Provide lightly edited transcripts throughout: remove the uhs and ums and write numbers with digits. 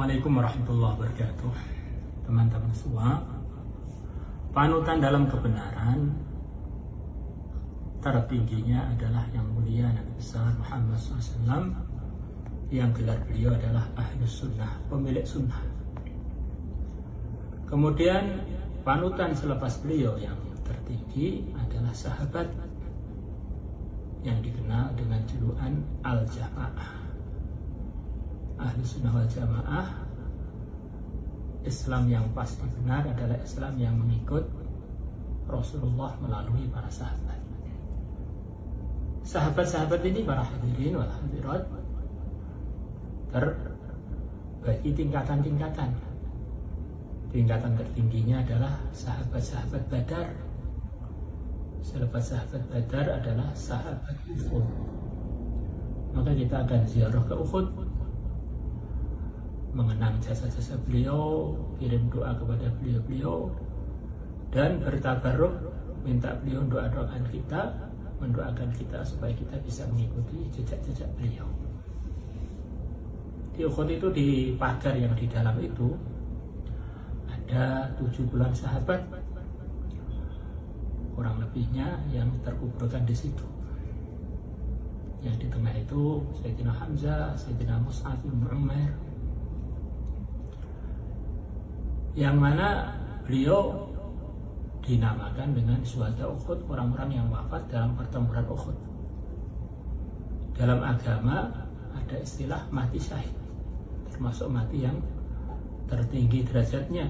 Assalamualaikum warahmatullahi wabarakatuh. Teman-teman semua, panutan dalam kebenaran tertingginya adalah yang mulia Nabi besar Muhammad SAW, yang gelar beliau adalah Ahlus Sunnah, pemilik sunnah. Kemudian panutan selepas beliau yang tertinggi adalah sahabat yang dikenal dengan julukan Al-Jamaah. Ahlus Sunnah wal Jamaah, Islam yang pasti benar adalah Islam yang mengikut Rasulullah melalui para sahabat. Sahabat-sahabat ini, para hadirin wal hadirat, terbagi tingkatan-tingkatan. Tingkatan tertingginya adalah sahabat-sahabat Badar. Selepas sahabat Badar adalah sahabat Uhud. Maka kita akan ziarah ke Uhud, mengenang jasa-jasa beliau, kirim doa kepada beliau-beliau, dan bertabarruk, minta beliau doakan kita, mendoakan kita supaya kita bisa mengikuti jejak-jejak beliau. Di Uhud itu, di pagar yang di dalam itu ada 70 sahabat, kurang lebihnya, yang terkuburkan di situ. Yang di tengah itu Sayyidina Hamzah, Sayyidina Mus'ab bin Umair, yang mana beliau dinamakan dengan syuhada Uhud, orang-orang yang wafat dalam pertempuran Uhud. Dalam agama ada istilah mati syahid, termasuk mati yang tertinggi derajatnya.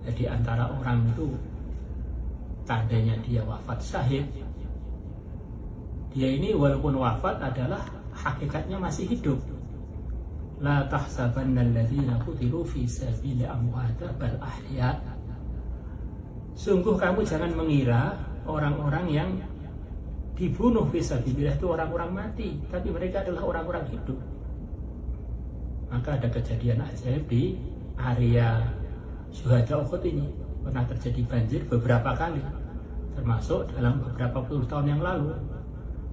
Jadi antara orang itu tandanya dia wafat syahid, dia ini walaupun wafat adalah hakikatnya masih hidup. La tahsabanna alladziina qutilu fi sabili amwata bal ahya. Sungguh kamu jangan mengira orang-orang yang dibunuh fi sabilillah itu orang-orang mati, tapi mereka adalah orang-orang hidup. Maka ada kejadian ajaib di area syuhada Uhud ini. Pernah terjadi banjir beberapa kali, termasuk dalam beberapa puluh tahun yang lalu.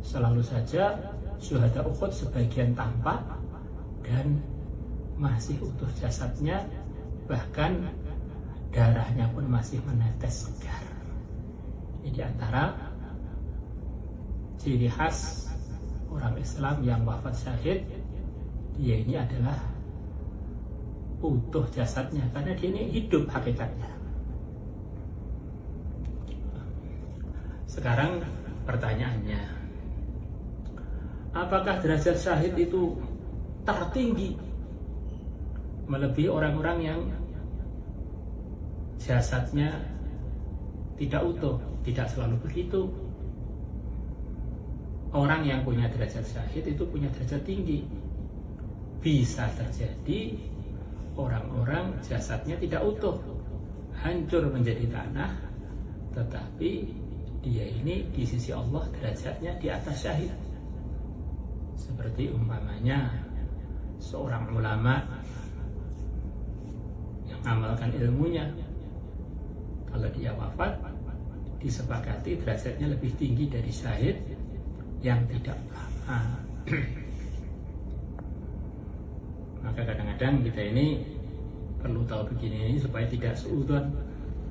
Selalu saja syuhada Uhud sebagian tampak dan masih utuh jasadnya, bahkan darahnya pun masih menetes segar. Ini di antara ciri khas orang Islam yang wafat syahid, dia ini adalah utuh jasadnya, karena dia ini hidup hakikatnya. Sekarang pertanyaannya, apakah derajat syahid itu tertinggi melebihi orang-orang yang jasadnya tidak utuh? Tidak selalu begitu. Orang yang punya derajat syahid itu punya derajat tinggi. Bisa terjadi orang-orang jasadnya tidak utuh, hancur menjadi tanah, tetapi dia ini di sisi Allah derajatnya di atas syahid. Seperti umpamanya seorang ulama yang amalkan ilmunya, kalau dia wafat, disepakati derajatnya lebih tinggi dari syahid yang tidak ulama. Maka kadang-kadang kita ini perlu tahu begini supaya tidak seudon.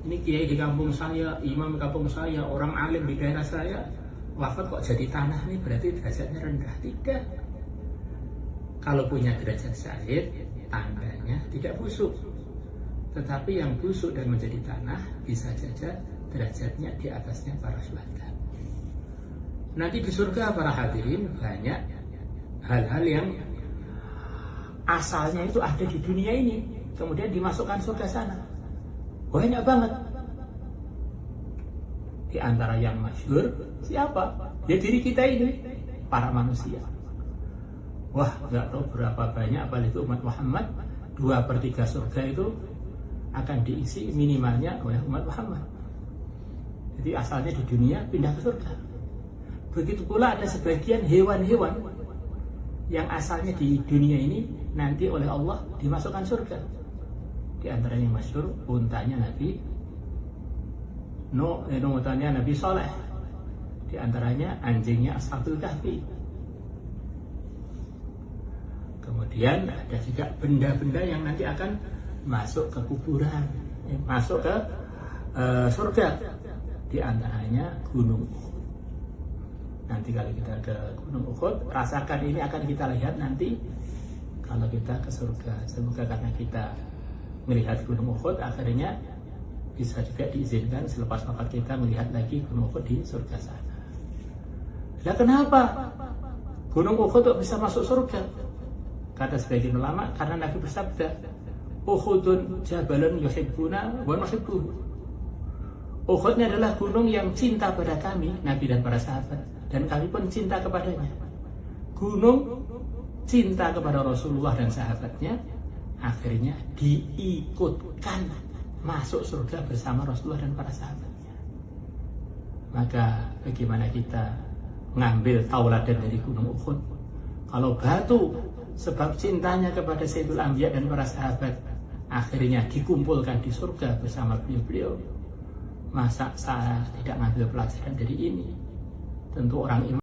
Ini kiai di kampung saya, imam di kampung saya, orang alim di daerah saya wafat kok jadi tanah, nih berarti derajatnya rendah. Tidak. Kalau punya derajat syahid, tandanya tidak busuk. Tetapi yang busuk dan menjadi tanah bisa saja derajatnya di atasnya para syuhada. Nanti di surga, para hadirin, banyak hal-hal yang asalnya itu ada di dunia ini, kemudian dimasukkan surga sana. Banyak banget. Di antara yang masyhur siapa? Ya diri kita ini, para manusia. Wah, nggak tahu berapa banyak, apalagi umat Muhammad, 2/3 surga itu akan diisi minimalnya oleh umat Muhammad. Jadi asalnya di dunia pindah ke surga. Begitu pula ada sebagian hewan-hewan yang asalnya di dunia ini nanti oleh Allah dimasukkan surga. Di antaranya yang masyhur untanya Nabi untanya Nabi Saleh. Di antaranya anjingnya Ashabul Kahfi. Kemudian ada juga benda-benda yang nanti akan masuk ke kuburan, masuk ke surga. Di antaranya gunung Uhud. Nanti kalau kita ke gunung Uhud, rasakan ini akan kita lihat nanti kalau kita ke surga. Semoga karena kita melihat gunung Uhud, akhirnya bisa juga diizinkan selepas wafat kita melihat lagi gunung Uhud di surga sana. Nah, kenapa gunung Uhud bisa masuk surga? Kata sebagian ulama, karena Nabi bersabda, Uhudun jabalun yuhibbuna wa nuhibbuhu. Uhud ini adalah gunung yang cinta pada kami, Nabi dan para sahabat, dan kami pun cinta kepadanya. Gunung cinta kepada Rasulullah dan sahabatnya, akhirnya diikutkan masuk surga bersama Rasulullah dan para sahabatnya. Maka bagaimana kita mengambil tauladan dari gunung Uhud? Kalau batu sebab cintanya kepada Sayyidul Anbiya dan para sahabat akhirnya dikumpulkan di surga bersama beliau-beliau, masa saya tidak ngambil pelajaran dari ini? Tentu orang iman